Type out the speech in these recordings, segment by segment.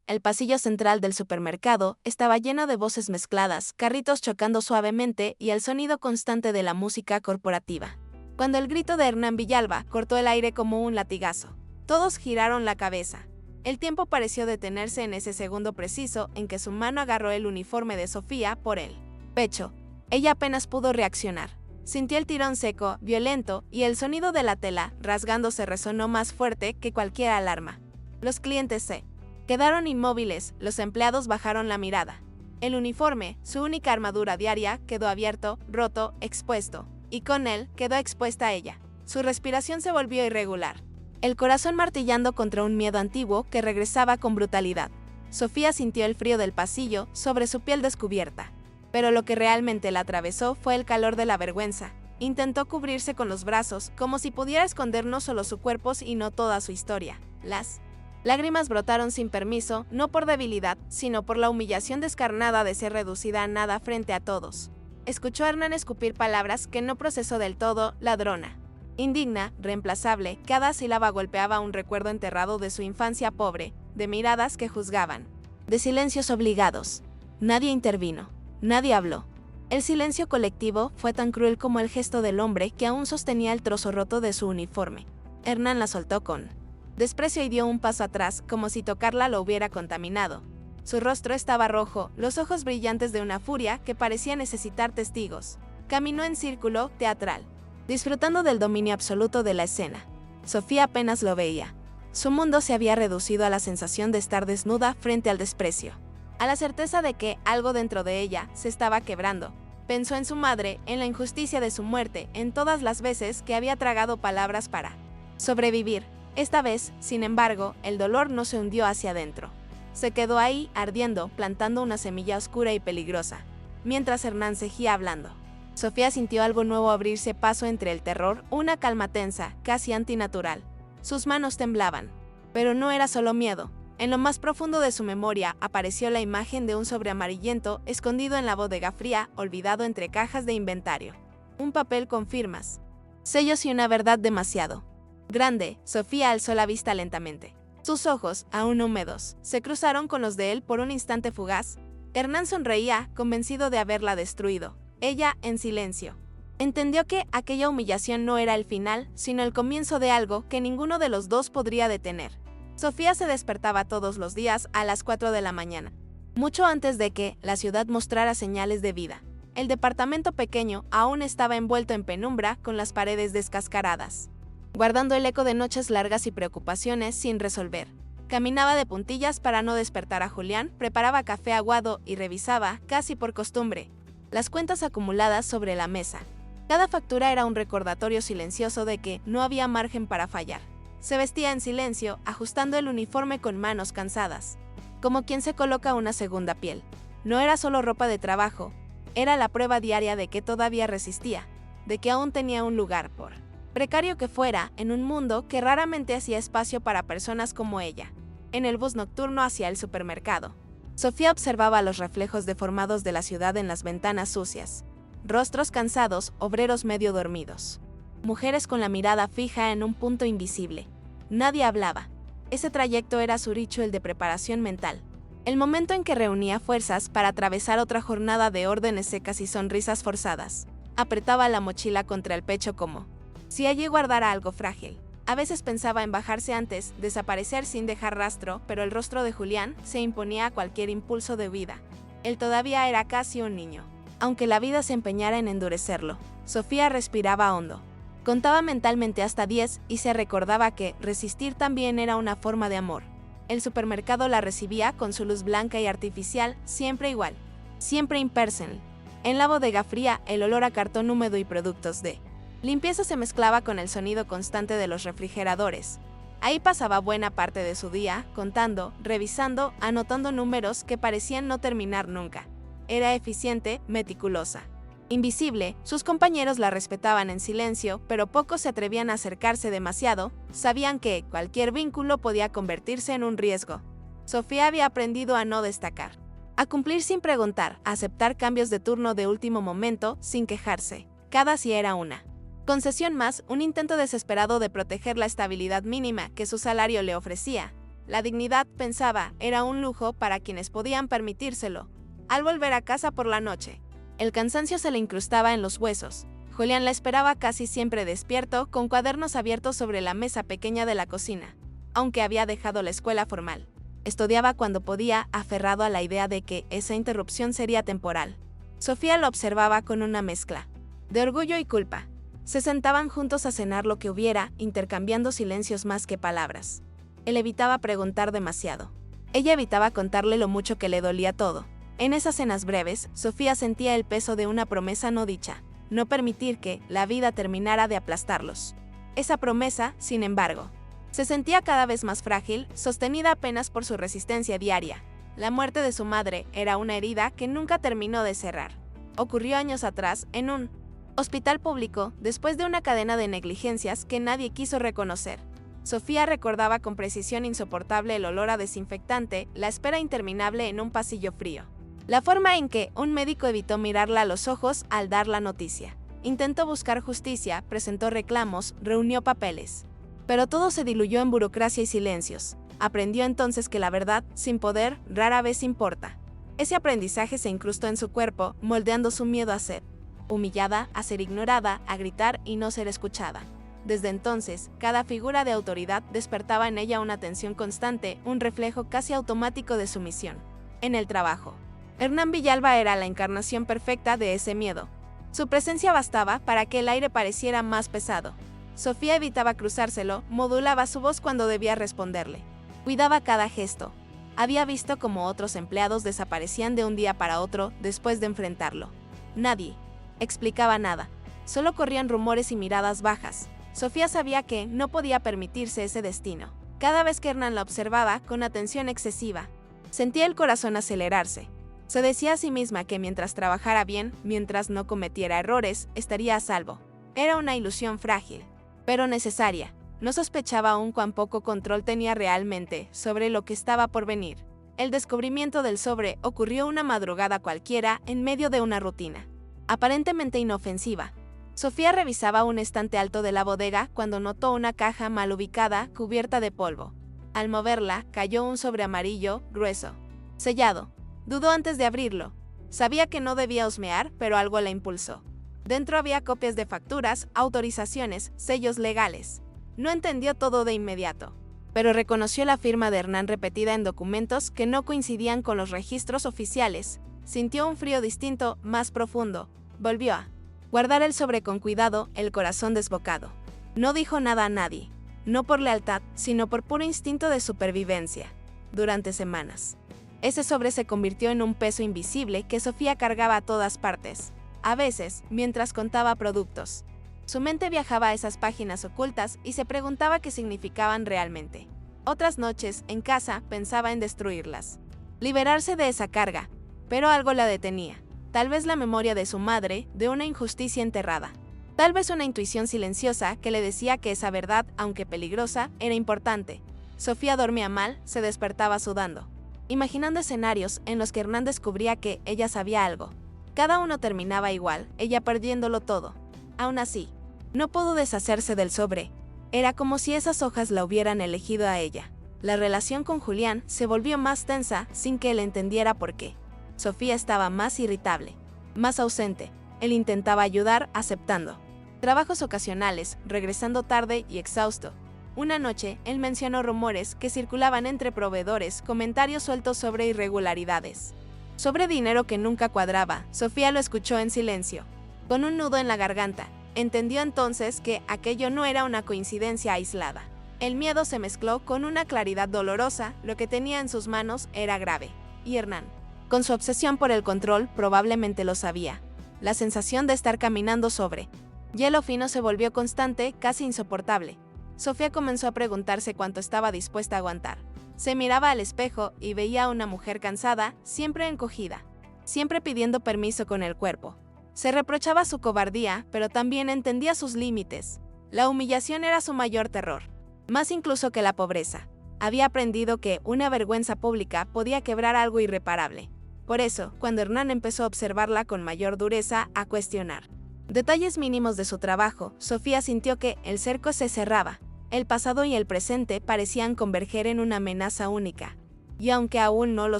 El pasillo central del supermercado estaba lleno de voces mezcladas, carritos chocando suavemente y el sonido constante de la música corporativa. Cuando el grito de Hernán Villalba cortó el aire como un latigazo, todos giraron la cabeza. El tiempo pareció detenerse en ese segundo preciso en que su mano agarró el uniforme de Sofía por el pecho. Ella apenas pudo reaccionar. Sintió el tirón seco, violento, y el sonido de la tela, rasgándose, resonó más fuerte que cualquier alarma. Los clientes se quedaron inmóviles, los empleados bajaron la mirada. El uniforme, su única armadura diaria, quedó abierto, roto, expuesto, y con él quedó expuesta ella. Su respiración se volvió irregular, el corazón martillando contra un miedo antiguo que regresaba con brutalidad. Sofía sintió el frío del pasillo sobre su piel descubierta. Pero lo que realmente la atravesó fue el calor de la vergüenza. Intentó cubrirse con los brazos, como si pudiera esconder no solo su cuerpo y no toda su historia. Las lágrimas brotaron sin permiso, no por debilidad, sino por la humillación descarnada de ser reducida a nada frente a todos. Escuchó a Hernán escupir palabras que no procesó del todo: ladrona, indigna, reemplazable. Cada sílaba golpeaba un recuerdo enterrado de su infancia pobre, de miradas que juzgaban, de silencios obligados. Nadie intervino. Nadie habló. El silencio colectivo fue tan cruel como el gesto del hombre que aún sostenía el trozo roto de su uniforme. Hernán la soltó con desprecio y dio un paso atrás, como si tocarla lo hubiera contaminado. Su rostro estaba rojo, los ojos brillantes de una furia que parecía necesitar testigos. Caminó en círculo teatral, disfrutando del dominio absoluto de la escena. Sofía apenas lo veía. Su mundo se había reducido a la sensación de estar desnuda frente al desprecio, a la certeza de que algo dentro de ella se estaba quebrando. Pensó en su madre, en la injusticia de su muerte, en todas las veces que había tragado palabras para sobrevivir. Esta vez, sin embargo, el dolor no se hundió hacia adentro. Se quedó ahí, ardiendo, plantando una semilla oscura y peligrosa, mientras Hernán seguía hablando. Sofía sintió algo nuevo abrirse paso entre el terror, una calma tensa, casi antinatural. Sus manos temblaban. Pero no era solo miedo. En lo más profundo de su memoria apareció la imagen de un sobre amarillento escondido en la bodega fría, olvidado entre cajas de inventario. Un papel con firmas, sellos y una verdad demasiado grande. Sofía alzó la vista lentamente. Sus ojos, aún húmedos, se cruzaron con los de él por un instante fugaz. Hernán sonreía, convencido de haberla destruido. Ella, en silencio, entendió que aquella humillación no era el final, sino el comienzo de algo que ninguno de los dos podría detener. Sofía se despertaba todos los días a las 4 de la mañana, mucho antes de que la ciudad mostrara señales de vida. El departamento pequeño aún estaba envuelto en penumbra, con las paredes descascaradas, guardando el eco de noches largas y preocupaciones sin resolver. Caminaba de puntillas para no despertar a Julián, preparaba café aguado y revisaba, casi por costumbre, las cuentas acumuladas sobre la mesa. Cada factura era un recordatorio silencioso de que no había margen para fallar. Se vestía en silencio, ajustando el uniforme con manos cansadas, como quien se coloca una segunda piel. No era solo ropa de trabajo, era la prueba diaria de que todavía resistía, de que aún tenía un lugar, por precario que fuera, en un mundo que raramente hacía espacio para personas como ella. En el bus nocturno hacia el supermercado, Sofía observaba los reflejos deformados de la ciudad en las ventanas sucias. Rostros cansados, obreros medio dormidos. Mujeres con la mirada fija en un punto invisible. Nadie hablaba. Ese trayecto era su ritual de preparación mental. El momento en que reunía fuerzas para atravesar otra jornada de órdenes secas y sonrisas forzadas. Apretaba la mochila contra el pecho como si allí guardara algo frágil. A veces pensaba en bajarse antes, desaparecer sin dejar rastro, pero el rostro de Julián se imponía a cualquier impulso de vida. Él todavía era casi un niño. Aunque la vida se empeñara en endurecerlo, Sofía respiraba hondo. Contaba mentalmente hasta 10 y se recordaba que resistir también era una forma de amor. El supermercado la recibía con su luz blanca y artificial, siempre igual, siempre impersonal. En la bodega fría, el olor a cartón húmedo y productos de limpieza se mezclaba con el sonido constante de los refrigeradores. Ahí pasaba buena parte de su día, contando, revisando, anotando números que parecían no terminar nunca. Era eficiente, meticulosa. Invisible, sus compañeros la respetaban en silencio, pero pocos se atrevían a acercarse demasiado. Sabían que cualquier vínculo podía convertirse en un riesgo. Sofía había aprendido a no destacar, a cumplir sin preguntar, a aceptar cambios de turno de último momento sin quejarse. Cada sí era una concesión más, un intento desesperado de proteger la estabilidad mínima que su salario le ofrecía. La dignidad, pensaba, era un lujo para quienes podían permitírselo. Al volver a casa por la noche, el cansancio se le incrustaba en los huesos. Julián la esperaba casi siempre despierto, con cuadernos abiertos sobre la mesa pequeña de la cocina. Aunque había dejado la escuela formal, estudiaba cuando podía, aferrado a la idea de que esa interrupción sería temporal. Sofía lo observaba con una mezcla de orgullo y culpa. Se sentaban juntos a cenar lo que hubiera, intercambiando silencios más que palabras. Él evitaba preguntar demasiado. Ella evitaba contarle lo mucho que le dolía todo. En esas cenas breves, Sofía sentía el peso de una promesa no dicha: no permitir que la vida terminara de aplastarlos. Esa promesa, sin embargo, se sentía cada vez más frágil, sostenida apenas por su resistencia diaria. La muerte de su madre era una herida que nunca terminó de cerrar. Ocurrió años atrás, en un hospital público, después de una cadena de negligencias que nadie quiso reconocer. Sofía recordaba con precisión insoportable el olor a desinfectante, la espera interminable en un pasillo frío, la forma en que un médico evitó mirarla a los ojos al dar la noticia. Intentó buscar justicia, presentó reclamos, reunió papeles. Pero todo se diluyó en burocracia y silencios. Aprendió entonces que la verdad, sin poder, rara vez importa. Ese aprendizaje se incrustó en su cuerpo, moldeando su miedo a ser humillada, a ser ignorada, a gritar y no ser escuchada. Desde entonces, cada figura de autoridad despertaba en ella una tensión constante, un reflejo casi automático de sumisión. En el trabajo, Hernán Villalba era la encarnación perfecta de ese miedo. Su presencia bastaba para que el aire pareciera más pesado. Sofía evitaba cruzárselo, modulaba su voz cuando debía responderle. Cuidaba cada gesto. Había visto cómo otros empleados desaparecían de un día para otro después de enfrentarlo. Nadie explicaba nada. Solo corrían rumores y miradas bajas. Sofía sabía que no podía permitirse ese destino. Cada vez que Hernán la observaba con atención excesiva, sentía el corazón acelerarse. Se decía a sí misma que mientras trabajara bien, mientras no cometiera errores, estaría a salvo. Era una ilusión frágil, pero necesaria. No sospechaba aún cuán poco control tenía realmente sobre lo que estaba por venir. El descubrimiento del sobre ocurrió una madrugada cualquiera en medio de una rutina aparentemente inofensiva. Sofía revisaba un estante alto de la bodega cuando notó una caja mal ubicada, cubierta de polvo. Al moverla, cayó un sobre amarillo, grueso, sellado. Dudó antes de abrirlo. Sabía que no debía husmear, pero algo la impulsó. Dentro había copias de facturas, autorizaciones, sellos legales. No entendió todo de inmediato, pero reconoció la firma de Hernán repetida en documentos que no coincidían con los registros oficiales. Sintió un frío distinto, más profundo. Volvió a guardar el sobre con cuidado, el corazón desbocado. No dijo nada a nadie, no por lealtad, sino por puro instinto de supervivencia. Durante semanas, ese sobre se convirtió en un peso invisible que Sofía cargaba a todas partes. A veces, mientras contaba productos, su mente viajaba a esas páginas ocultas y se preguntaba qué significaban realmente. Otras noches, en casa, pensaba en destruirlas, liberarse de esa carga, pero algo la detenía. Tal vez la memoria de su madre, de una injusticia enterrada. Tal vez una intuición silenciosa que le decía que esa verdad, aunque peligrosa, era importante. Sofía dormía mal, se despertaba sudando, imaginando escenarios en los que Hernán descubría que ella sabía algo. Cada uno terminaba igual, ella perdiéndolo todo. Aún así, no pudo deshacerse del sobre. Era como si esas hojas la hubieran elegido a ella. La relación con Julián se volvió más tensa sin que él entendiera por qué. Sofía estaba más irritable, más ausente. Él intentaba ayudar, aceptando trabajos ocasionales, regresando tarde y exhausto. Una noche, él mencionó rumores que circulaban entre proveedores, comentarios sueltos sobre irregularidades, sobre dinero que nunca cuadraba. Sofía lo escuchó en silencio, con un nudo en la garganta. Entendió entonces que aquello no era una coincidencia aislada. El miedo se mezcló con una claridad dolorosa. Lo que tenía en sus manos era grave. Y Hernán, con su obsesión por el control, probablemente lo sabía. La sensación de estar caminando sobre hielo fino se volvió constante, casi insoportable. Sofía comenzó a preguntarse cuánto estaba dispuesta a aguantar. Se miraba al espejo y veía a una mujer cansada, siempre encogida, siempre pidiendo permiso con el cuerpo. Se reprochaba su cobardía, pero también entendía sus límites. La humillación era su mayor terror, más incluso que la pobreza. Había aprendido que una vergüenza pública podía quebrar algo irreparable. Por eso, cuando Hernán empezó a observarla con mayor dureza, a cuestionar detalles mínimos de su trabajo, Sofía sintió que el cerco se cerraba. El pasado y el presente parecían converger en una amenaza única. Y aunque aún no lo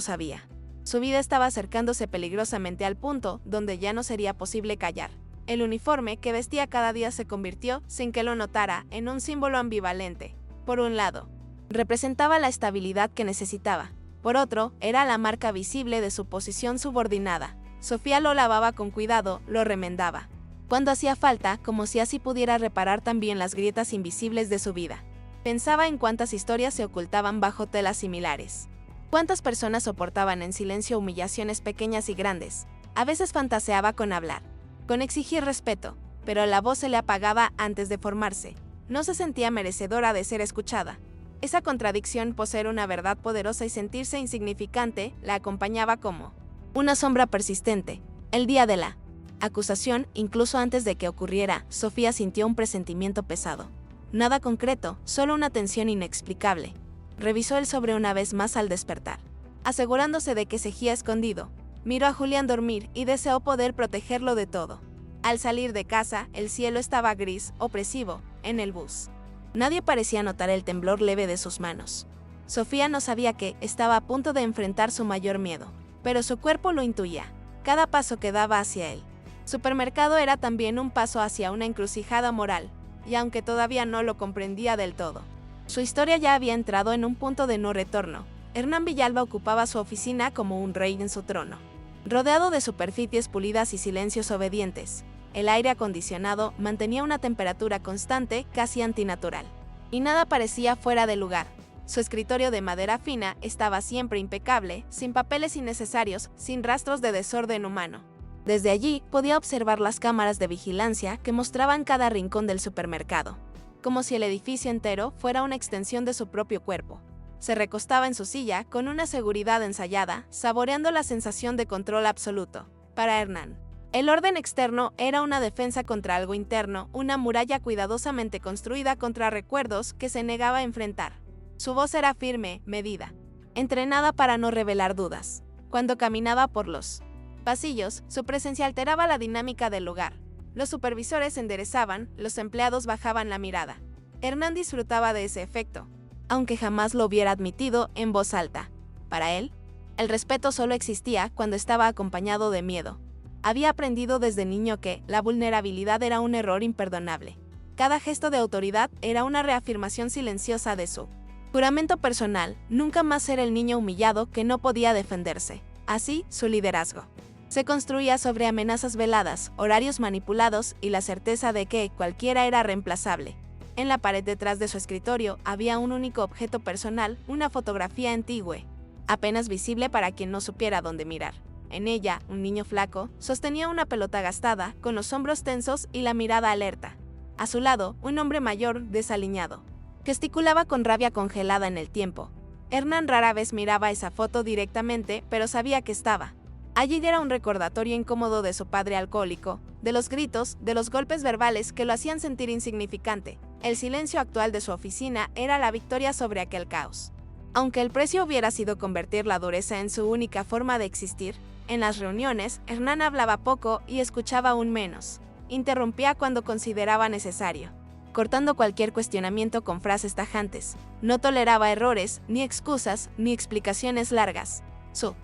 sabía, su vida estaba acercándose peligrosamente al punto donde ya no sería posible callar. El uniforme que vestía cada día se convirtió, sin que lo notara, en un símbolo ambivalente. Por un lado, representaba la estabilidad que necesitaba. Por otro, era la marca visible de su posición subordinada. Sofía lo lavaba con cuidado, lo remendaba cuando hacía falta, como si así pudiera reparar también las grietas invisibles de su vida. Pensaba en cuántas historias se ocultaban bajo telas similares. Cuántas personas soportaban en silencio humillaciones pequeñas y grandes. A veces fantaseaba con hablar, con exigir respeto, pero la voz se le apagaba antes de formarse. No se sentía merecedora de ser escuchada. Esa contradicción, poseer una verdad poderosa y sentirse insignificante, la acompañaba como una sombra persistente. El día de la acusación, incluso antes de que ocurriera, Sofía sintió un presentimiento pesado. Nada concreto, solo una tensión inexplicable. Revisó el sobre una vez más al despertar, asegurándose de que seguía escondido. Miró a Julián dormir y deseó poder protegerlo de todo. Al salir de casa, el cielo estaba gris, opresivo, en el bus. Nadie parecía notar el temblor leve de sus manos. Sofía no sabía que estaba a punto de enfrentar su mayor miedo, pero su cuerpo lo intuía, cada paso que daba hacia él. Supermercado era también un paso hacia una encrucijada moral, y aunque todavía no lo comprendía del todo, su historia ya había entrado en un punto de no retorno. Hernán Villalba ocupaba su oficina como un rey en su trono, rodeado de superficies pulidas y silencios obedientes. El aire acondicionado mantenía una temperatura constante, casi antinatural, y nada parecía fuera de lugar. Su escritorio de madera fina estaba siempre impecable, sin papeles innecesarios, sin rastros de desorden humano. Desde allí podía observar las cámaras de vigilancia que mostraban cada rincón del supermercado, como si el edificio entero fuera una extensión de su propio cuerpo. Se recostaba en su silla con una seguridad ensayada, saboreando la sensación de control absoluto. Para Hernán, el orden externo era una defensa contra algo interno, una muralla cuidadosamente construida contra recuerdos que se negaba a enfrentar. Su voz era firme, medida, entrenada para no revelar dudas. Cuando caminaba por los pasillos, su presencia alteraba la dinámica del lugar. Los supervisores se enderezaban, los empleados bajaban la mirada. Hernán disfrutaba de ese efecto, aunque jamás lo hubiera admitido en voz alta. Para él, el respeto solo existía cuando estaba acompañado de miedo. Había aprendido desde niño que la vulnerabilidad era un error imperdonable. Cada gesto de autoridad era una reafirmación silenciosa de su juramento personal, nunca más ser el niño humillado que no podía defenderse. Así, su liderazgo se construía sobre amenazas veladas, horarios manipulados y la certeza de que cualquiera era reemplazable. En la pared detrás de su escritorio había un único objeto personal, una fotografía antigua, apenas visible para quien no supiera dónde mirar. En ella, un niño flaco sostenía una pelota gastada, con los hombros tensos y la mirada alerta. A su lado, un hombre mayor, desaliñado, gesticulaba con rabia congelada en el tiempo. Hernán rara vez miraba esa foto directamente, pero sabía que estaba allí. Era un recordatorio incómodo de su padre alcohólico, de los gritos, de los golpes verbales que lo hacían sentir insignificante. El silencio actual de su oficina era la victoria sobre aquel caos. Aunque el precio hubiera sido convertir la dureza en su única forma de existir, en las reuniones, Hernán hablaba poco y escuchaba aún menos. Interrumpía cuando consideraba necesario, cortando cualquier cuestionamiento con frases tajantes. No toleraba errores, ni excusas, ni explicaciones largas. Su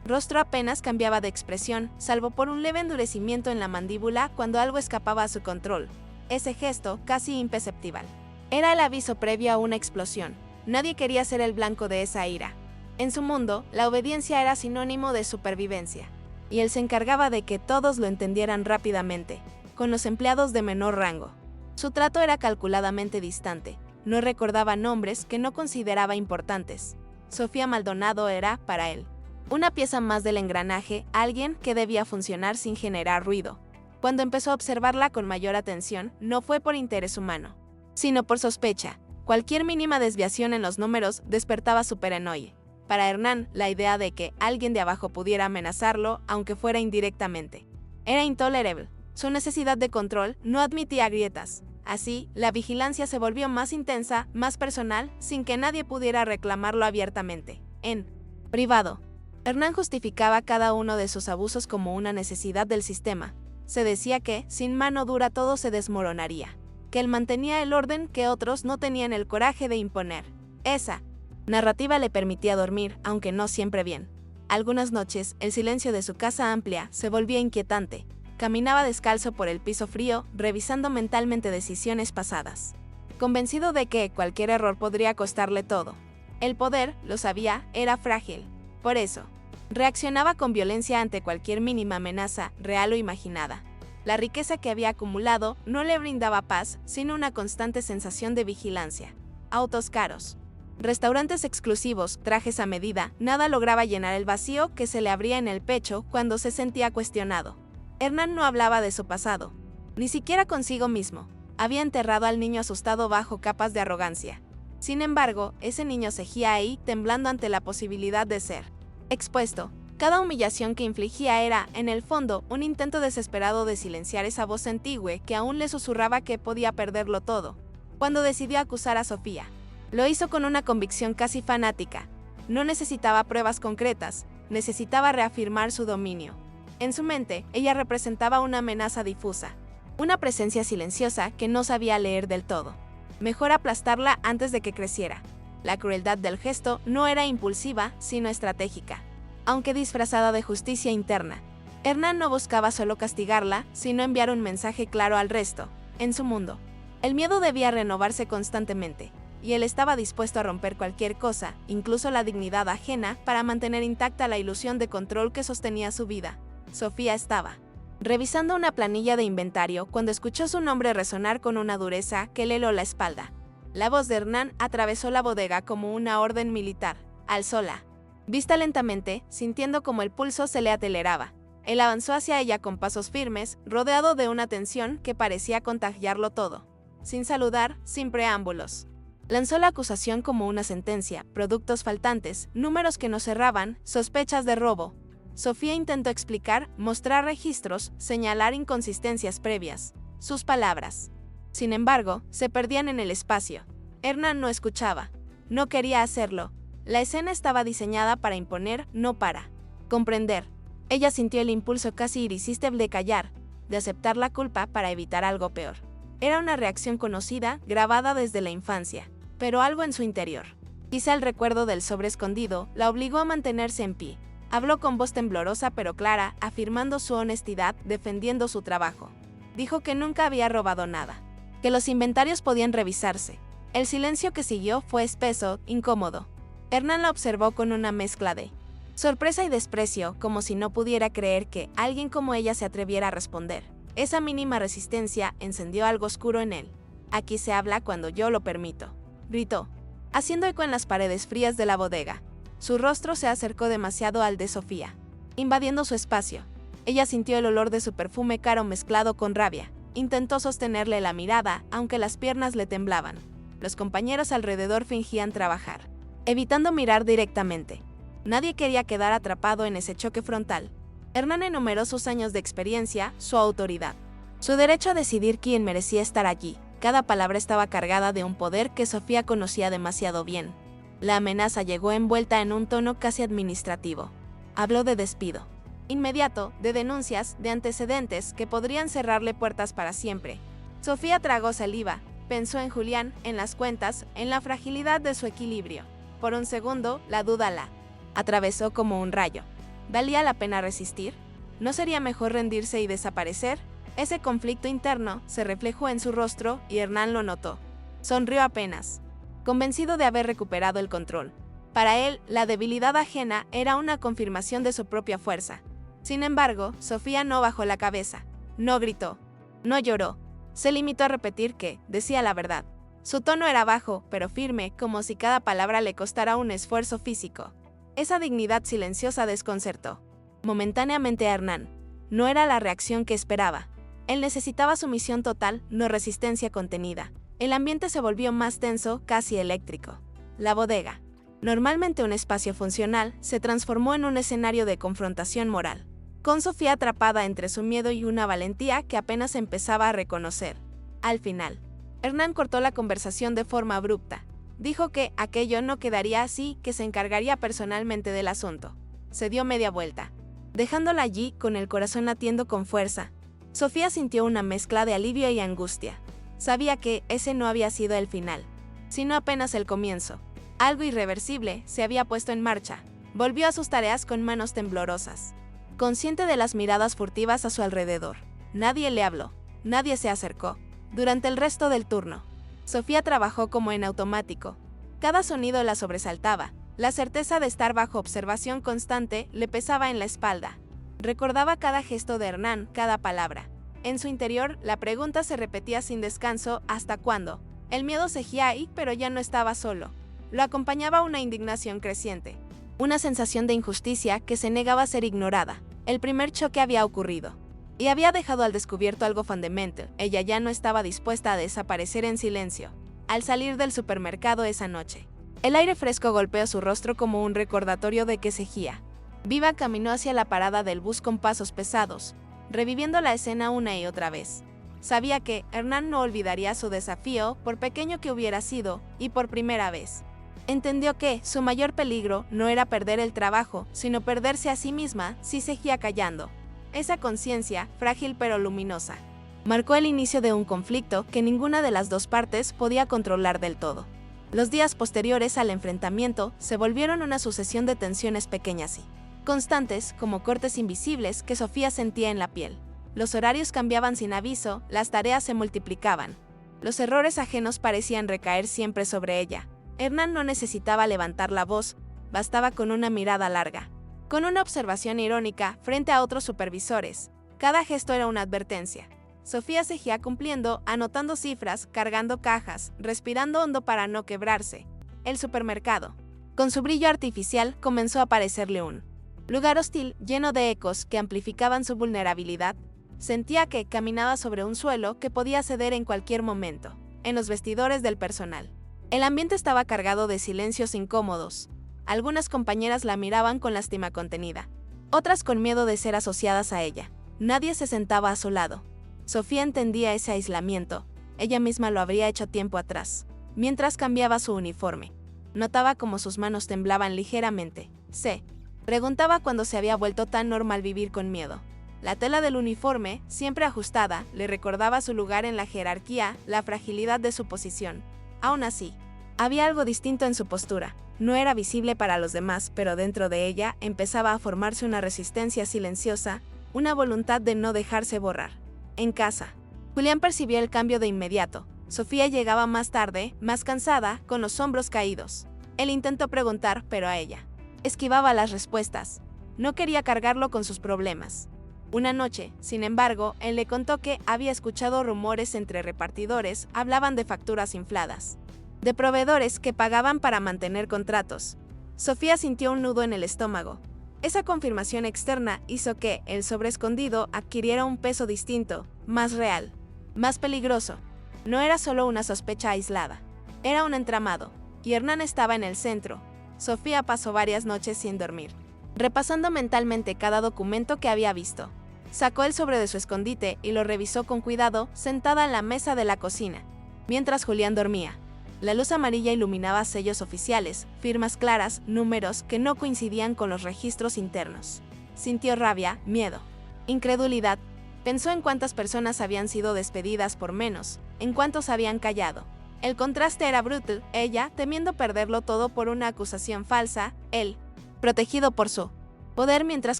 rostro apenas cambiaba de expresión, salvo por un leve endurecimiento en la mandíbula cuando algo escapaba a su control. Ese gesto, casi imperceptible, era el aviso previo a una explosión. Nadie quería ser el blanco de esa ira. En su mundo, la obediencia era sinónimo de supervivencia, y él se encargaba de que todos lo entendieran rápidamente, con los empleados de menor rango. Su trato era calculadamente distante, no recordaba nombres que no consideraba importantes. Sofía Maldonado era, para él, una pieza más del engranaje, alguien que debía funcionar sin generar ruido. Cuando empezó a observarla con mayor atención, no fue por interés humano, sino por sospecha. Cualquier mínima desviación en los números despertaba su paranoia. Para Hernán, la idea de que alguien de abajo pudiera amenazarlo, aunque fuera indirectamente, era intolerable. Su necesidad de control no admitía grietas. Así, la vigilancia se volvió más intensa, más personal, sin que nadie pudiera reclamarlo abiertamente. En privado, Hernán justificaba cada uno de sus abusos como una necesidad del sistema. Se decía que, sin mano dura, todo se desmoronaría. que él mantenía el orden que otros no tenían el coraje de imponer. Esa narrativa le permitía dormir, aunque no siempre bien. Algunas noches, el silencio de su casa amplia se volvía inquietante. Caminaba descalzo por el piso frío, revisando mentalmente decisiones pasadas, convencido de que cualquier error podría costarle todo. El poder, lo sabía, era frágil. Por eso, reaccionaba con violencia ante cualquier mínima amenaza, real o imaginada. La riqueza que había acumulado no le brindaba paz, sino una constante sensación de vigilancia. Autos caros, restaurantes exclusivos, trajes a medida, nada lograba llenar el vacío que se le abría en el pecho cuando se sentía cuestionado. Hernán no hablaba de su pasado, ni siquiera consigo mismo. Había enterrado al niño asustado bajo capas de arrogancia. Sin embargo, ese niño seguía ahí, temblando ante la posibilidad de ser expuesto. Cada humillación que infligía era, en el fondo, un intento desesperado de silenciar esa voz antigua que aún le susurraba que podía perderlo todo. Cuando decidió acusar a Sofía, lo hizo con una convicción casi fanática. No necesitaba pruebas concretas, necesitaba reafirmar su dominio. En su mente, ella representaba una amenaza difusa, una presencia silenciosa que no sabía leer del todo. Mejor aplastarla antes de que creciera. La crueldad del gesto no era impulsiva, sino estratégica. Aunque disfrazada de justicia interna, Hernán no buscaba solo castigarla, sino enviar un mensaje claro al resto. En su mundo, el miedo debía renovarse constantemente, y él estaba dispuesto a romper cualquier cosa, incluso la dignidad ajena, para mantener intacta la ilusión de control que sostenía su vida. Sofía estaba revisando una planilla de inventario cuando escuchó su nombre resonar con una dureza que le heló la espalda. La voz de Hernán atravesó la bodega como una orden militar. Alzóla vista lentamente, sintiendo como el pulso se le aceleraba. Él avanzó hacia ella con pasos firmes, rodeado de una tensión que parecía contagiarlo todo. Sin saludar, sin preámbulos, lanzó la acusación como una sentencia: productos faltantes, números que no cerraban, sospechas de robo. Sofía intentó explicar, mostrar registros, señalar inconsistencias previas. Sus palabras, sin embargo, se perdían en el espacio. Hernán no escuchaba. No quería hacerlo. La escena estaba diseñada para imponer, no para comprender. Ella sintió el impulso casi irresistible de callar, de aceptar la culpa para evitar algo peor. Era una reacción conocida, grabada desde la infancia, pero algo en su interior, quizá el recuerdo del sobre escondido, la obligó a mantenerse en pie. Habló con voz temblorosa pero clara, afirmando su honestidad, defendiendo su trabajo. Dijo que nunca había robado nada, que los inventarios podían revisarse. El silencio que siguió fue espeso, incómodo. Hernán la observó con una mezcla de sorpresa y desprecio, como si no pudiera creer que alguien como ella se atreviera a responder. Esa mínima resistencia encendió algo oscuro en él. «Aquí se habla cuando yo lo permito», gritó, haciendo eco en las paredes frías de la bodega. Su rostro se acercó demasiado al de Sofía, invadiendo su espacio. Ella sintió el olor de su perfume caro mezclado con rabia. Intentó sostenerle la mirada, aunque las piernas le temblaban. Los compañeros alrededor fingían trabajar, evitando mirar directamente. Nadie quería quedar atrapado en ese choque frontal. Hernán enumeró sus años de experiencia, su autoridad, su derecho a decidir quién merecía estar allí. Cada palabra estaba cargada de un poder que Sofía conocía demasiado bien. La amenaza llegó envuelta en un tono casi administrativo. Habló de despido inmediato, de denuncias, de antecedentes que podrían cerrarle puertas para siempre. Sofía tragó saliva, pensó en Julián, en las cuentas, en la fragilidad de su equilibrio. Por un segundo, la duda la atravesó como un rayo. ¿Valía la pena resistir? ¿No sería mejor rendirse y desaparecer? Ese conflicto interno se reflejó en su rostro y Hernán lo notó. Sonrió apenas, convencido de haber recuperado el control. Para él, la debilidad ajena era una confirmación de su propia fuerza. Sin embargo, Sofía no bajó la cabeza, no gritó, no lloró. Se limitó a repetir que decía la verdad. Su tono era bajo, pero firme, como si cada palabra le costara un esfuerzo físico. Esa dignidad silenciosa desconcertó momentáneamente a Hernán. No era la reacción que esperaba. Él necesitaba sumisión total, no resistencia contenida. El ambiente se volvió más tenso, casi eléctrico. La bodega, normalmente un espacio funcional, se transformó en un escenario de confrontación moral, con Sofía atrapada entre su miedo y una valentía que apenas empezaba a reconocer. Al final, Hernán cortó la conversación de forma abrupta. Dijo que aquello no quedaría así, que se encargaría personalmente del asunto. Se dio media vuelta, dejándola allí con el corazón latiendo con fuerza. Sofía sintió una mezcla de alivio y angustia. Sabía que ese no había sido el final, sino apenas el comienzo. Algo irreversible se había puesto en marcha. Volvió a sus tareas con manos temblorosas, consciente de las miradas furtivas a su alrededor. Nadie le habló, nadie se acercó. Durante el resto del turno, Sofía trabajó como en automático. Cada sonido la sobresaltaba. La certeza de estar bajo observación constante le pesaba en la espalda. Recordaba cada gesto de Hernán, cada palabra. En su interior, la pregunta se repetía sin descanso: ¿hasta cuándo? El miedo seguía ahí, pero ya no estaba solo. Lo acompañaba una indignación creciente, una sensación de injusticia que se negaba a ser ignorada. El primer choque había ocurrido, y había dejado al descubierto algo fundamental. Ella ya no estaba dispuesta a desaparecer en silencio. Al salir del supermercado esa noche, el aire fresco golpeó su rostro como un recordatorio de que seguía viva. Caminó hacia la parada del bus con pasos pesados, reviviendo la escena una y otra vez. Sabía que Hernán no olvidaría su desafío, por pequeño que hubiera sido, y por primera vez entendió que su mayor peligro no era perder el trabajo, sino perderse a sí misma si seguía callando. Esa conciencia, frágil pero luminosa, marcó el inicio de un conflicto que ninguna de las dos partes podía controlar del todo. Los días posteriores al enfrentamiento se volvieron una sucesión de tensiones pequeñas y constantes, como cortes invisibles que Sofía sentía en la piel. Los horarios cambiaban sin aviso, las tareas se multiplicaban. Los errores ajenos parecían recaer siempre sobre ella. Hernán no necesitaba levantar la voz, bastaba con una mirada larga, con una observación irónica frente a otros supervisores. Cada gesto era una advertencia. Sofía seguía cumpliendo, anotando cifras, cargando cajas, respirando hondo para no quebrarse. El supermercado, con su brillo artificial, comenzó a parecerle un lugar hostil, lleno de ecos que amplificaban su vulnerabilidad. Sentía que caminaba sobre un suelo que podía ceder en cualquier momento. En los vestidores del personal, el ambiente estaba cargado de silencios incómodos. Algunas compañeras la miraban con lástima contenida, otras con miedo de ser asociadas a ella. Nadie se sentaba a su lado. Sofía entendía ese aislamiento. Ella misma lo habría hecho tiempo atrás. Mientras cambiaba su uniforme, notaba cómo sus manos temblaban ligeramente. Se preguntaba cuándo se había vuelto tan normal vivir con miedo. La tela del uniforme, siempre ajustada, le recordaba su lugar en la jerarquía, la fragilidad de su posición. Aún así, había algo distinto en su postura. No era visible para los demás, pero dentro de ella empezaba a formarse una resistencia silenciosa, una voluntad de no dejarse borrar. En casa, Julián percibió el cambio de inmediato. Sofía llegaba más tarde, más cansada, con los hombros caídos. Él intentó preguntar, pero a ella esquivaba las respuestas. No quería cargarlo con sus problemas. Una noche, sin embargo, él le contó que había escuchado rumores entre repartidores. Hablaban de facturas infladas, de proveedores que pagaban para mantener contratos. Sofía sintió un nudo en el estómago. Esa confirmación externa hizo que el sobreescondido adquiriera un peso distinto, más real, más peligroso. No era solo una sospecha aislada, era un entramado, y Hernán estaba en el centro. Sofía pasó varias noches sin dormir, repasando mentalmente cada documento que había visto. Sacó el sobre de su escondite y lo revisó con cuidado, sentada en la mesa de la cocina, mientras Julián dormía. La luz amarilla iluminaba sellos oficiales, firmas claras, números que no coincidían con los registros internos. Sintió rabia, miedo, incredulidad. Pensó en cuántas personas habían sido despedidas por menos, en cuántos habían callado. El contraste era brutal. Ella, temiendo perderlo todo por una acusación falsa; él, protegido por su poder mientras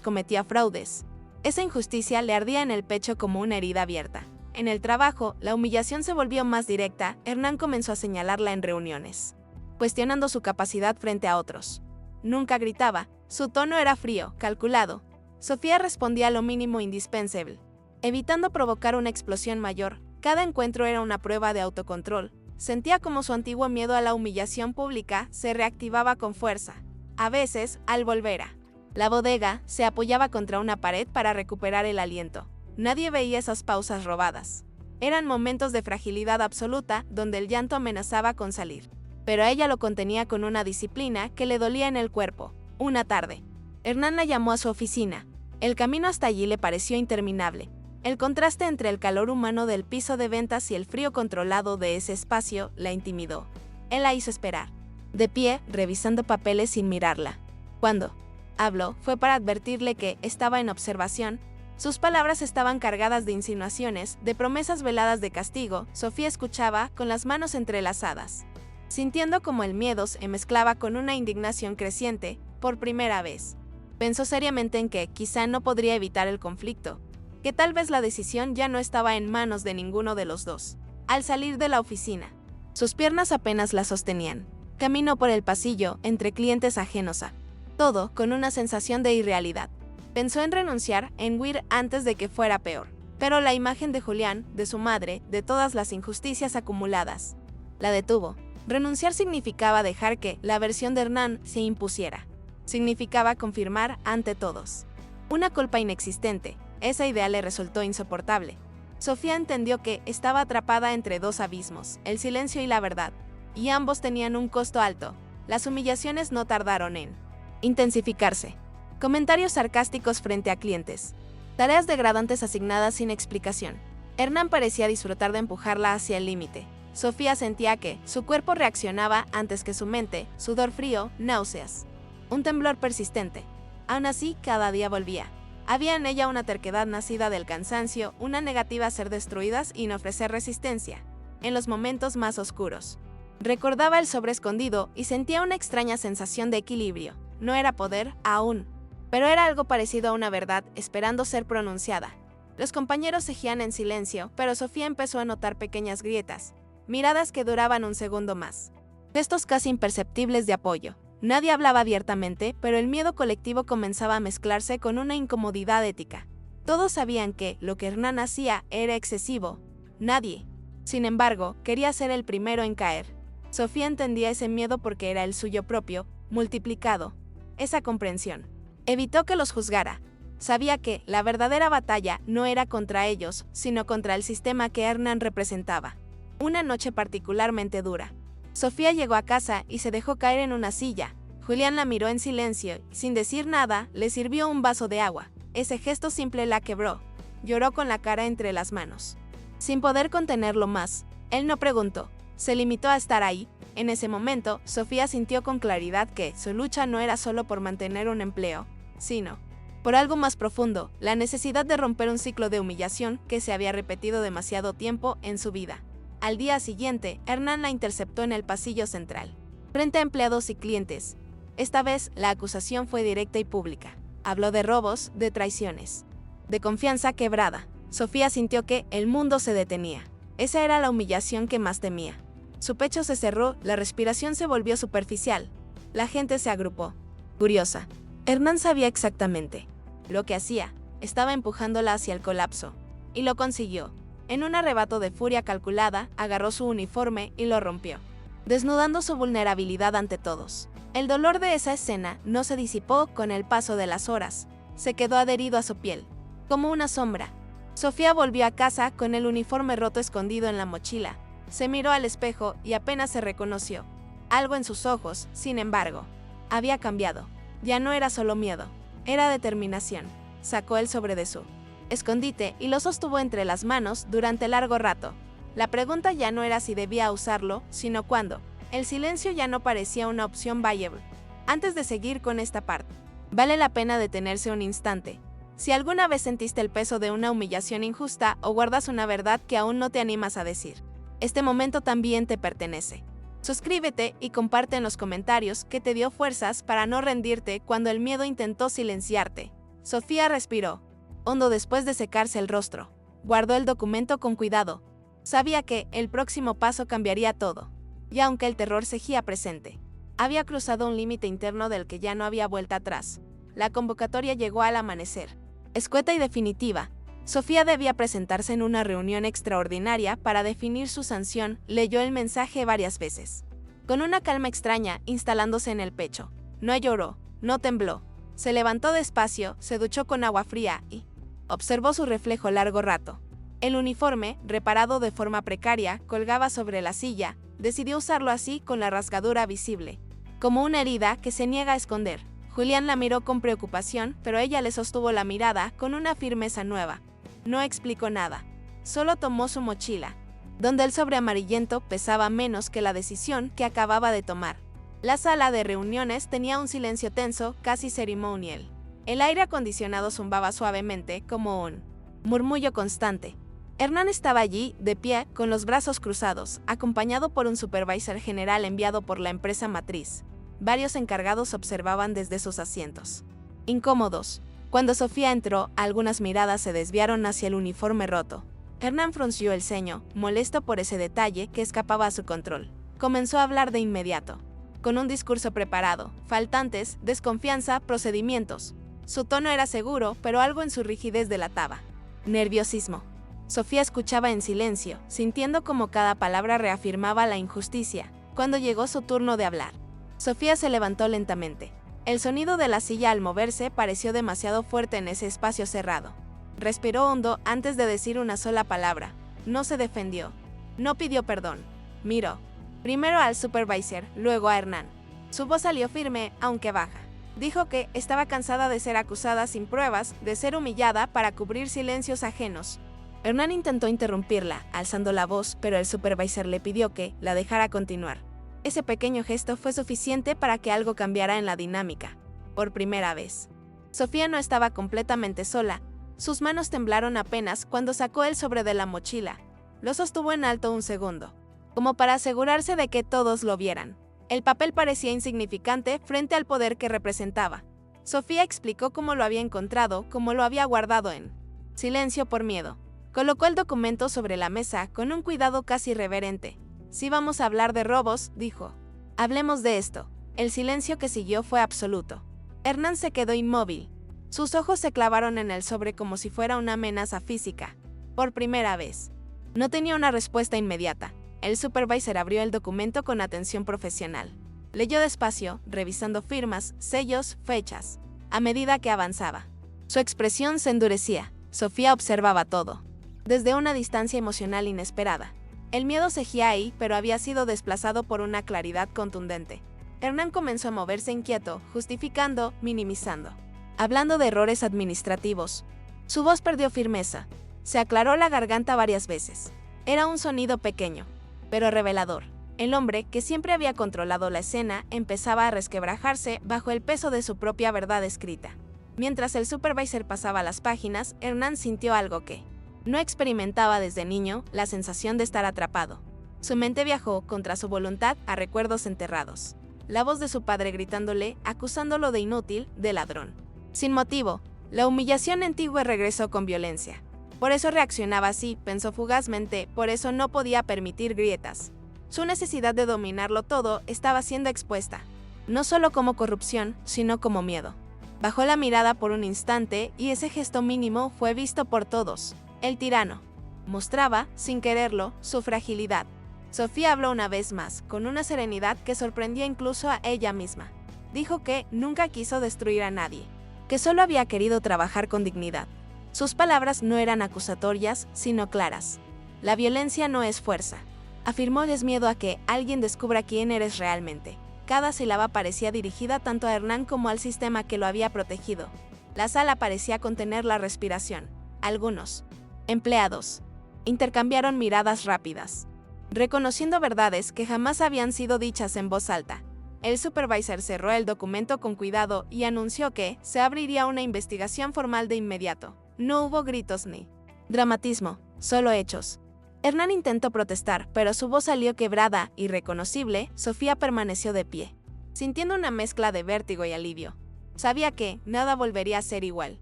cometía fraudes. Esa injusticia le ardía en el pecho como una herida abierta. En el trabajo, la humillación se volvió más directa. Hernán comenzó a señalarla en reuniones, cuestionando su capacidad frente a otros. Nunca gritaba, su tono era frío, calculado. Sofía respondía lo mínimo indispensable, evitando provocar una explosión mayor. Cada encuentro era una prueba de autocontrol. Sentía como su antiguo miedo a la humillación pública se reactivaba con fuerza. A veces, al volver a la bodega, se apoyaba contra una pared para recuperar el aliento. Nadie veía esas pausas robadas. Eran momentos de fragilidad absoluta donde el llanto amenazaba con salir. Pero ella lo contenía con una disciplina que le dolía en el cuerpo. Una tarde, Hernán la llamó a su oficina. El camino hasta allí le pareció interminable. El contraste entre el calor humano del piso de ventas y el frío controlado de ese espacio la intimidó. Él la hizo esperar, de pie, revisando papeles sin mirarla. Cuando habló, fue para advertirle que estaba en observación. Sus palabras estaban cargadas de insinuaciones, de promesas veladas de castigo. Sofía escuchaba con las manos entrelazadas, sintiendo como el miedo se mezclaba con una indignación creciente. Por primera vez, pensó seriamente en que quizá no podría evitar el conflicto, que tal vez la decisión ya no estaba en manos de ninguno de los dos. Al salir de la oficina, sus piernas apenas la sostenían. Caminó por el pasillo, entre clientes ajenos a todo, con una sensación de irrealidad. Pensó en renunciar, en huir antes de que fuera peor. Pero la imagen de Julián, de su madre, de todas las injusticias acumuladas, la detuvo. Renunciar significaba dejar que la versión de Hernán se impusiera. Significaba confirmar ante todos una culpa inexistente. Esa idea le resultó insoportable. Sofía entendió que estaba atrapada entre dos abismos, el silencio y la verdad, y ambos tenían un costo alto. Las humillaciones no tardaron en intensificarse. Comentarios sarcásticos frente a clientes. Tareas degradantes asignadas sin explicación. Hernán parecía disfrutar de empujarla hacia el límite. Sofía sentía que su cuerpo reaccionaba antes que su mente, sudor frío, náuseas. Un temblor persistente. Aún así, cada día volvía. Había en ella una terquedad nacida del cansancio, una negativa a ser destruidas y no ofrecer resistencia. En los momentos más oscuros, recordaba el sobre escondido y sentía una extraña sensación de equilibrio. No era poder, aún, pero era algo parecido a una verdad esperando ser pronunciada. Los compañeros cegían en silencio, pero Sofía empezó a notar pequeñas grietas, miradas que duraban un segundo más, gestos casi imperceptibles de apoyo. Nadie hablaba abiertamente, pero el miedo colectivo comenzaba a mezclarse con una incomodidad ética. Todos sabían que lo que Hernán hacía era excesivo. Nadie, sin embargo, quería ser el primero en caer. Sofía entendía ese miedo porque era el suyo propio, multiplicado. Esa comprensión evitó que los juzgara. Sabía que la verdadera batalla no era contra ellos, sino contra el sistema que Hernán representaba. Una noche particularmente dura. Sofía llegó a casa y se dejó caer en una silla. Julián la miró en silencio y, sin decir nada, le sirvió un vaso de agua. Ese gesto simple la quebró. Lloró con la cara entre las manos. Sin poder contenerlo más, él no preguntó. Se limitó a estar ahí. En ese momento, Sofía sintió con claridad que su lucha no era solo por mantener un empleo, sino por algo más profundo, la necesidad de romper un ciclo de humillación que se había repetido demasiado tiempo en su vida. Al día siguiente, Hernán la interceptó en el pasillo central, frente a empleados y clientes. Esta vez, la acusación fue directa y pública. Habló de robos, de traiciones, de confianza quebrada. Sofía sintió que el mundo se detenía. Esa era la humillación que más temía. Su pecho se cerró, la respiración se volvió superficial. La gente se agrupó. Curiosa. Hernán sabía exactamente lo que hacía. Estaba empujándola hacia el colapso. Y lo consiguió. En un arrebato de furia calculada, agarró su uniforme y lo rompió, desnudando su vulnerabilidad ante todos. El dolor de esa escena no se disipó con el paso de las horas. Se quedó adherido a su piel, como una sombra. Sofía volvió a casa con el uniforme roto escondido en la mochila. Se miró al espejo y apenas se reconoció. Algo en sus ojos, sin embargo, había cambiado. Ya no era solo miedo, era determinación. Sacó el sobre de su escondite y lo sostuvo entre las manos durante largo rato. La pregunta ya no era si debía usarlo, sino cuándo. El silencio ya no parecía una opción viable. Antes de seguir con esta parte, vale la pena detenerse un instante. Si alguna vez sentiste el peso de una humillación injusta o guardas una verdad que aún no te animas a decir, este momento también te pertenece. Suscríbete y comparte en los comentarios qué te dio fuerzas para no rendirte cuando el miedo intentó silenciarte. Sofía respiró hondo después de secarse el rostro. Guardó el documento con cuidado. Sabía que el próximo paso cambiaría todo. Y aunque el terror seguía presente, había cruzado un límite interno del que ya no había vuelta atrás. La convocatoria llegó al amanecer. Escueta y definitiva. Sofía debía presentarse en una reunión extraordinaria para definir su sanción. Leyó el mensaje varias veces, con una calma extraña instalándose en el pecho. No lloró, no tembló. Se levantó despacio, se duchó con agua fría y observó su reflejo largo rato. El uniforme, reparado de forma precaria, colgaba sobre la silla. Decidió usarlo así, con la rasgadura visible, como una herida que se niega a esconder. Julián la miró con preocupación, pero ella le sostuvo la mirada con una firmeza nueva. No explicó nada. Solo tomó su mochila, donde el sobre amarillento pesaba menos que la decisión que acababa de tomar. La sala de reuniones tenía un silencio tenso, casi ceremonial. El aire acondicionado zumbaba suavemente, como un murmullo constante. Hernán estaba allí, de pie, con los brazos cruzados, acompañado por un supervisor general enviado por la empresa matriz. Varios encargados observaban desde sus asientos, incómodos. Cuando Sofía entró, algunas miradas se desviaron hacia el uniforme roto. Hernán frunció el ceño, molesto por ese detalle que escapaba a su control. Comenzó a hablar de inmediato, con un discurso preparado, faltantes, desconfianza, procedimientos. Su tono era seguro, pero algo en su rigidez delataba nerviosismo. Sofía escuchaba en silencio, sintiendo como cada palabra reafirmaba la injusticia. Cuando llegó su turno de hablar, Sofía se levantó lentamente. El sonido de la silla al moverse pareció demasiado fuerte en ese espacio cerrado. Respiró hondo antes de decir una sola palabra. No se defendió. No pidió perdón. Miró primero al supervisor, luego a Hernán. Su voz salió firme, aunque baja. Dijo que estaba cansada de ser acusada sin pruebas, de ser humillada para cubrir silencios ajenos. Hernán intentó interrumpirla, alzando la voz, pero el supervisor le pidió que la dejara continuar. Ese pequeño gesto fue suficiente para que algo cambiara en la dinámica. Por primera vez, Sofía no estaba completamente sola. Sus manos temblaron apenas cuando sacó el sobre de la mochila. Lo sostuvo en alto un segundo, como para asegurarse de que todos lo vieran. El papel parecía insignificante frente al poder que representaba. Sofía explicó cómo lo había encontrado, cómo lo había guardado en silencio por miedo. Colocó el documento sobre la mesa con un cuidado casi reverente. Si vamos a hablar de robos, dijo, hablemos de esto. El silencio que siguió fue absoluto. Hernán se quedó inmóvil. Sus ojos se clavaron en el sobre como si fuera una amenaza física. Por primera vez. No tenía una respuesta inmediata. El supervisor abrió el documento con atención profesional. Leyó despacio, revisando firmas, sellos, fechas. A medida que avanzaba, su expresión se endurecía. Sofía observaba todo, desde una distancia emocional inesperada. El miedo seguía ahí, pero había sido desplazado por una claridad contundente. Hernán comenzó a moverse inquieto, justificando, minimizando, hablando de errores administrativos. Su voz perdió firmeza. Se aclaró la garganta varias veces. Era un sonido pequeño, pero revelador. El hombre, que siempre había controlado la escena, empezaba a resquebrajarse bajo el peso de su propia verdad escrita. Mientras el supervisor pasaba las páginas, Hernán sintió algo que no experimentaba desde niño, la sensación de estar atrapado. Su mente viajó, contra su voluntad, a recuerdos enterrados. La voz de su padre gritándole, acusándolo de inútil, de ladrón. Sin motivo, la humillación antigua regresó con violencia. Por eso reaccionaba así, pensó fugazmente, por eso no podía permitir grietas. Su necesidad de dominarlo todo estaba siendo expuesta, no solo como corrupción, sino como miedo. Bajó la mirada por un instante y ese gesto mínimo fue visto por todos. El tirano mostraba, sin quererlo, su fragilidad. Sofía habló una vez más, con una serenidad que sorprendía incluso a ella misma. Dijo que nunca quiso destruir a nadie, que solo había querido trabajar con dignidad. Sus palabras no eran acusatorias, sino claras. La violencia no es fuerza. Afirmó, es miedo a que alguien descubra quién eres realmente. Cada sílaba parecía dirigida tanto a Hernán como al sistema que lo había protegido. La sala parecía contener la respiración. Algunos empleados intercambiaron miradas rápidas, reconociendo verdades que jamás habían sido dichas en voz alta. El supervisor cerró el documento con cuidado y anunció que se abriría una investigación formal de inmediato. No hubo gritos ni dramatismo, solo hechos. Hernán intentó protestar, pero su voz salió quebrada, irreconocible. Sofía permaneció de pie, sintiendo una mezcla de vértigo y alivio. Sabía que nada volvería a ser igual.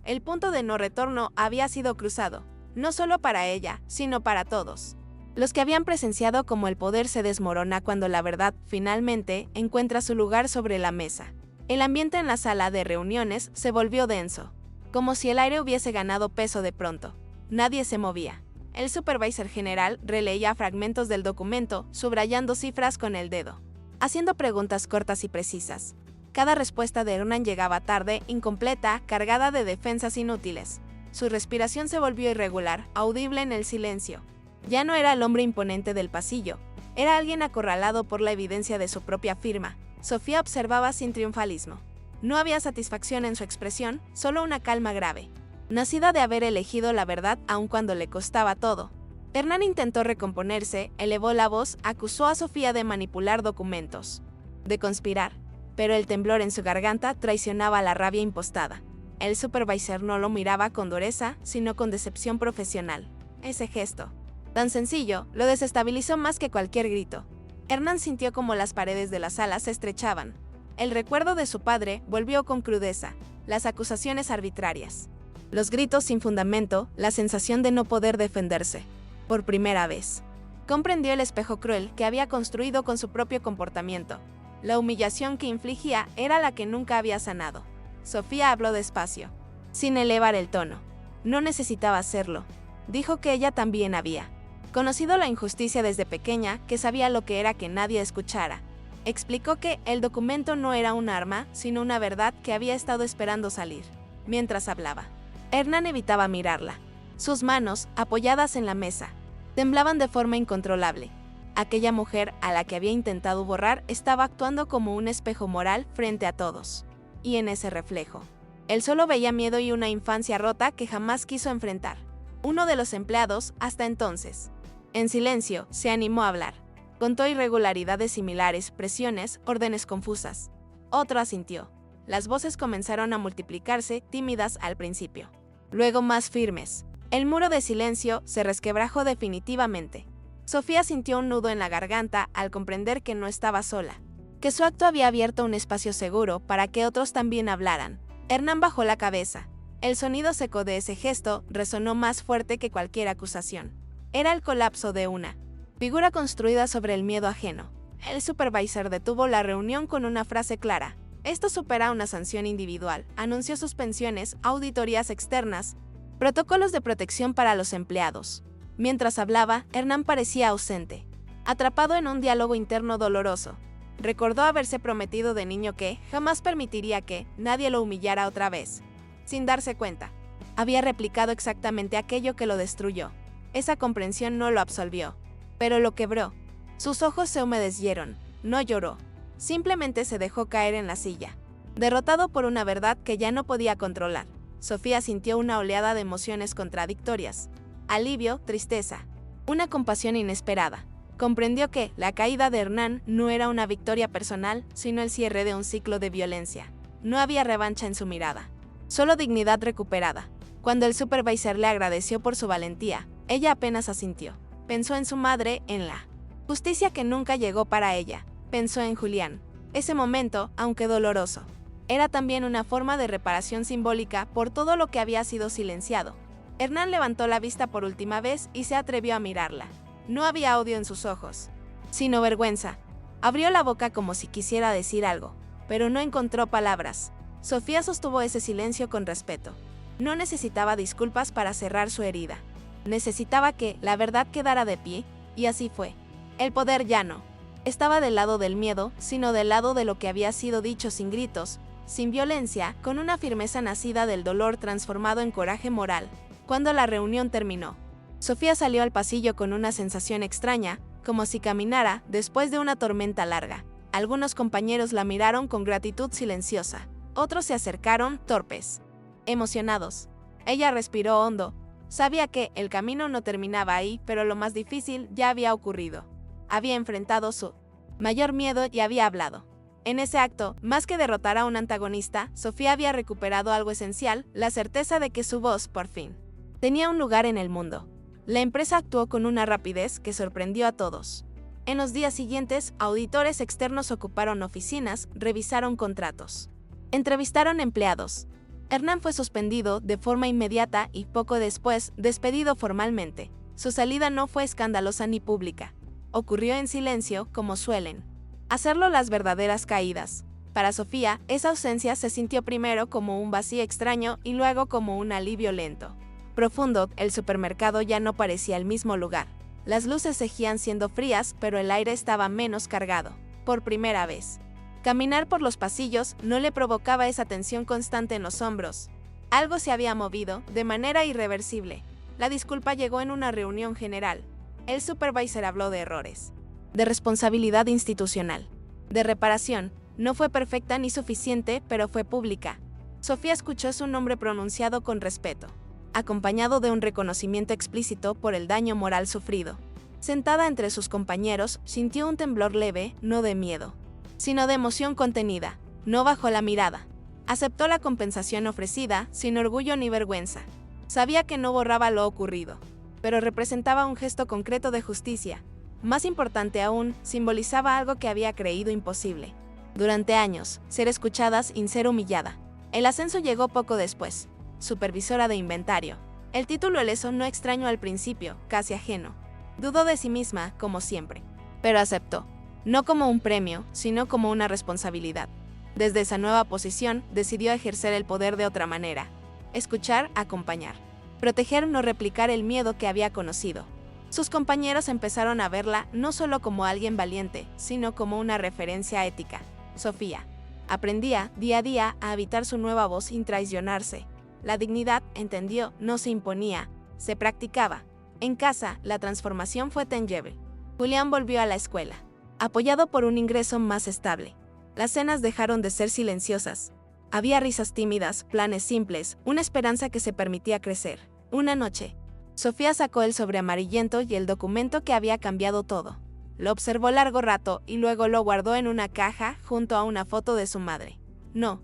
El punto de no retorno había sido cruzado, no solo para ella, sino para todos. Los que habían presenciado cómo el poder se desmorona cuando la verdad, finalmente, encuentra su lugar sobre la mesa. El ambiente en la sala de reuniones se volvió denso, como si el aire hubiese ganado peso de pronto. Nadie se movía. El supervisor general releía fragmentos del documento, subrayando cifras con el dedo, haciendo preguntas cortas y precisas. Cada respuesta de Hernán llegaba tarde, incompleta, cargada de defensas inútiles. Su respiración se volvió irregular, audible en el silencio. Ya no era el hombre imponente del pasillo, era alguien acorralado por la evidencia de su propia firma. Sofía observaba sin triunfalismo. No había satisfacción en su expresión, solo una calma grave, nacida de haber elegido la verdad aun cuando le costaba todo. Hernán intentó recomponerse, elevó la voz, acusó a Sofía de manipular documentos, de conspirar, pero el temblor en su garganta traicionaba la rabia impostada. El supervisor no lo miraba con dureza, sino con decepción profesional. Ese gesto, tan sencillo, lo desestabilizó más que cualquier grito. Hernán sintió como las paredes de la sala se estrechaban. El recuerdo de su padre volvió con crudeza, las acusaciones arbitrarias, los gritos sin fundamento, la sensación de no poder defenderse. Por primera vez, comprendió el espejo cruel que había construido con su propio comportamiento. La humillación que infligía era la que nunca había sanado. Sofía habló despacio, sin elevar el tono. No necesitaba hacerlo. Dijo que ella también había conocido la injusticia desde pequeña, que sabía lo que era que nadie escuchara. Explicó que el documento no era un arma, sino una verdad que había estado esperando salir. Mientras hablaba, Hernán evitaba mirarla. Sus manos, apoyadas en la mesa, temblaban de forma incontrolable. Aquella mujer a la que había intentado borrar estaba actuando como un espejo moral frente a todos. Y en ese reflejo, él solo veía miedo y una infancia rota que jamás quiso enfrentar. Uno de los empleados, hasta entonces, en silencio, se animó a hablar. Contó irregularidades similares, presiones, órdenes confusas. Otro asintió. Las voces comenzaron a multiplicarse, tímidas al principio, luego más firmes. El muro de silencio se resquebrajó definitivamente. Sofía sintió un nudo en la garganta al comprender que no estaba sola, que su acto había abierto un espacio seguro para que otros también hablaran. Hernán bajó la cabeza. El sonido seco de ese gesto resonó más fuerte que cualquier acusación. Era el colapso de una figura construida sobre el miedo ajeno. El supervisor detuvo la reunión con una frase clara. Esto supera una sanción individual. Anunció suspensiones, auditorías externas, protocolos de protección para los empleados. Mientras hablaba, Hernán parecía ausente, atrapado en un diálogo interno doloroso. Recordó haberse prometido de niño que jamás permitiría que nadie lo humillara otra vez. Sin darse cuenta, había replicado exactamente aquello que lo destruyó. Esa comprensión no lo absolvió, pero lo quebró. Sus ojos se humedecieron. No lloró. Simplemente se dejó caer en la silla, derrotado por una verdad que ya no podía controlar. Sofía sintió una oleada de emociones contradictorias. Alivio, tristeza, una compasión inesperada. Comprendió que la caída de Hernán no era una victoria personal, sino el cierre de un ciclo de violencia. No había revancha en su mirada, solo dignidad recuperada. Cuando el supervisor le agradeció por su valentía, ella apenas asintió. Pensó en su madre, en la justicia que nunca llegó para ella. Pensó en Julián. Ese momento, aunque doloroso, era también una forma de reparación simbólica por todo lo que había sido silenciado. Hernán levantó la vista por última vez y se atrevió a mirarla. No había odio en sus ojos, sino vergüenza. Abrió la boca como si quisiera decir algo, pero no encontró palabras. Sofía sostuvo ese silencio con respeto. No necesitaba disculpas para cerrar su herida. Necesitaba que la verdad quedara de pie, y así fue. El poder ya no estaba del lado del miedo, sino del lado de lo que había sido dicho sin gritos, sin violencia, con una firmeza nacida del dolor transformado en coraje moral. Cuando la reunión terminó, Sofía salió al pasillo con una sensación extraña, como si caminara después de una tormenta larga. Algunos compañeros la miraron con gratitud silenciosa. Otros se acercaron, torpes, emocionados. Ella respiró hondo. Sabía que el camino no terminaba ahí, pero lo más difícil ya había ocurrido. Había enfrentado su mayor miedo y había hablado. En ese acto, más que derrotar a un antagonista, Sofía había recuperado algo esencial, la certeza de que su voz, por fin, tenía un lugar en el mundo. La empresa actuó con una rapidez que sorprendió a todos. En los días siguientes, auditores externos ocuparon oficinas, revisaron contratos, entrevistaron empleados. Hernán fue suspendido de forma inmediata y poco después despedido formalmente. Su salida no fue escandalosa ni pública. Ocurrió en silencio, como suelen hacerlo las verdaderas caídas. Para Sofía, esa ausencia se sintió primero como un vacío extraño y luego como un alivio lento. Profundo, el supermercado ya no parecía el mismo lugar. Las luces seguían siendo frías, pero el aire estaba menos cargado. Por primera vez, caminar por los pasillos no le provocaba esa tensión constante en los hombros. Algo se había movido, de manera irreversible. La disculpa llegó en una reunión general. El supervisor habló de errores, de responsabilidad institucional, de reparación. No fue perfecta ni suficiente, pero fue pública. Sofía escuchó su nombre pronunciado con respeto, acompañado de un reconocimiento explícito por el daño moral sufrido. Sentada entre sus compañeros, sintió un temblor leve, no de miedo, sino de emoción contenida. No bajó la mirada. Aceptó la compensación ofrecida, sin orgullo ni vergüenza. Sabía que no borraba lo ocurrido, pero representaba un gesto concreto de justicia. Más importante aún, simbolizaba algo que había creído imposible. Durante años, ser escuchada sin ser humillada. El ascenso llegó poco después. Supervisora de inventario. El título le sonó extraño al principio, casi ajeno. Dudó de sí misma, como siempre. Pero aceptó. No como un premio, sino como una responsabilidad. Desde esa nueva posición, decidió ejercer el poder de otra manera. Escuchar, acompañar. Proteger, no replicar el miedo que había conocido. Sus compañeros empezaron a verla no solo como alguien valiente, sino como una referencia ética. Sofía aprendía, día a día, a habitar su nueva voz sin traicionarse. La dignidad, entendió, no se imponía, se practicaba. En casa, la transformación fue tangible. Julián volvió a la escuela, apoyado por un ingreso más estable. Las cenas dejaron de ser silenciosas. Había risas tímidas, planes simples, una esperanza que se permitía crecer. Una noche, Sofía sacó el sobre amarillento y el documento que había cambiado todo. Lo observó largo rato y luego lo guardó en una caja junto a una foto de su madre. No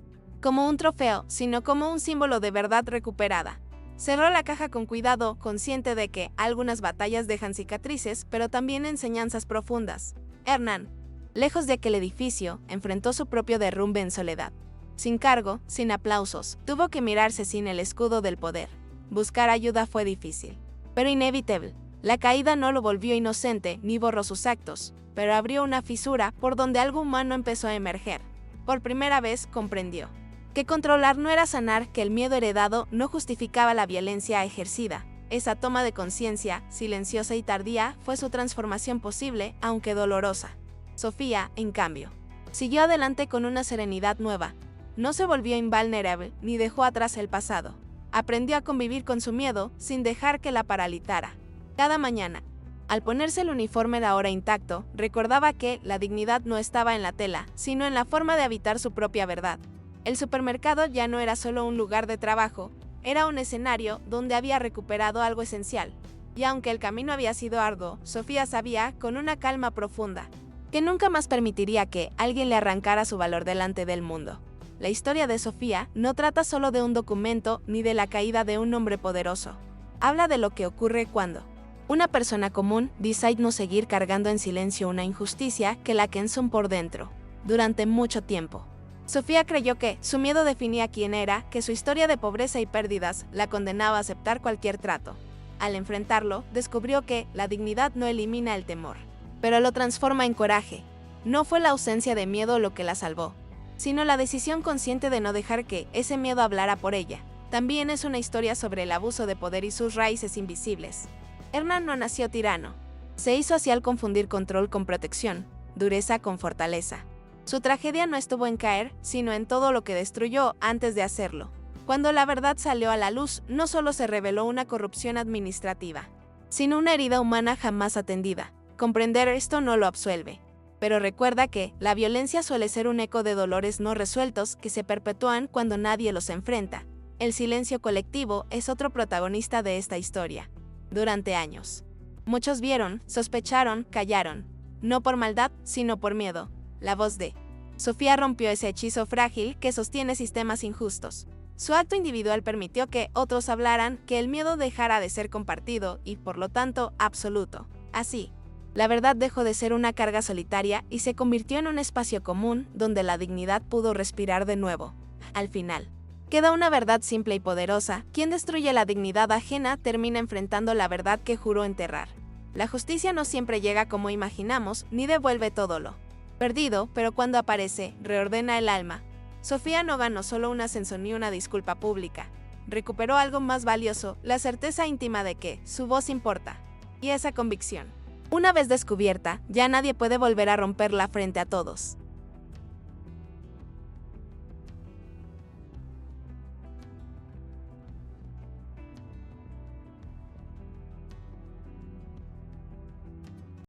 como un trofeo, sino como un símbolo de verdad recuperada. Cerró la caja con cuidado, consciente de que algunas batallas dejan cicatrices, pero también enseñanzas profundas. Hernán, lejos de aquel edificio, enfrentó su propio derrumbe en soledad. Sin cargo, sin aplausos, tuvo que mirarse sin el escudo del poder. Buscar ayuda fue difícil, pero inevitable. La caída no lo volvió inocente ni borró sus actos, pero abrió una fisura por donde algo humano empezó a emerger. Por primera vez comprendió que controlar no era sanar, que el miedo heredado no justificaba la violencia ejercida. Esa toma de conciencia, silenciosa y tardía, fue su transformación posible, aunque dolorosa. Sofía, en cambio, siguió adelante con una serenidad nueva. No se volvió invulnerable, ni dejó atrás el pasado. Aprendió a convivir con su miedo, sin dejar que la paralizara. Cada mañana, al ponerse el uniforme ahora intacto, recordaba que la dignidad no estaba en la tela, sino en la forma de habitar su propia verdad. El supermercado ya no era solo un lugar de trabajo, era un escenario donde había recuperado algo esencial. Y aunque el camino había sido arduo, Sofía sabía, con una calma profunda, que nunca más permitiría que alguien le arrancara su valor delante del mundo. La historia de Sofía no trata solo de un documento ni de la caída de un hombre poderoso. Habla de lo que ocurre cuando una persona común decide no seguir cargando en silencio una injusticia que la consume por dentro. Durante mucho tiempo, Sofía creyó que su miedo definía quién era, que su historia de pobreza y pérdidas la condenaba a aceptar cualquier trato. Al enfrentarlo, descubrió que la dignidad no elimina el temor, pero lo transforma en coraje. No fue la ausencia de miedo lo que la salvó, sino la decisión consciente de no dejar que ese miedo hablara por ella. También es una historia sobre el abuso de poder y sus raíces invisibles. Hernán no nació tirano. Se hizo así al confundir control con protección, dureza con fortaleza. Su tragedia no estuvo en caer, sino en todo lo que destruyó antes de hacerlo. Cuando la verdad salió a la luz, no solo se reveló una corrupción administrativa, sino una herida humana jamás atendida. Comprender esto no lo absuelve, pero recuerda que la violencia suele ser un eco de dolores no resueltos que se perpetúan cuando nadie los enfrenta. El silencio colectivo es otro protagonista de esta historia. Durante años, muchos vieron, sospecharon, callaron, no por maldad, sino por miedo. La voz de Sofía rompió ese hechizo frágil que sostiene sistemas injustos. Su acto individual permitió que otros hablaran, que el miedo dejara de ser compartido y, por lo tanto, absoluto. Así, la verdad dejó de ser una carga solitaria y se convirtió en un espacio común donde la dignidad pudo respirar de nuevo. Al final, queda una verdad simple y poderosa. Quien destruye la dignidad ajena termina enfrentando la verdad que juró enterrar. La justicia no siempre llega como imaginamos, ni devuelve todo lo perdido, pero cuando aparece, reordena el alma. Sofía no ganó solo un ascenso ni una disculpa pública. Recuperó algo más valioso, la certeza íntima de que su voz importa. Y esa convicción, una vez descubierta, ya nadie puede volver a romperla frente a todos.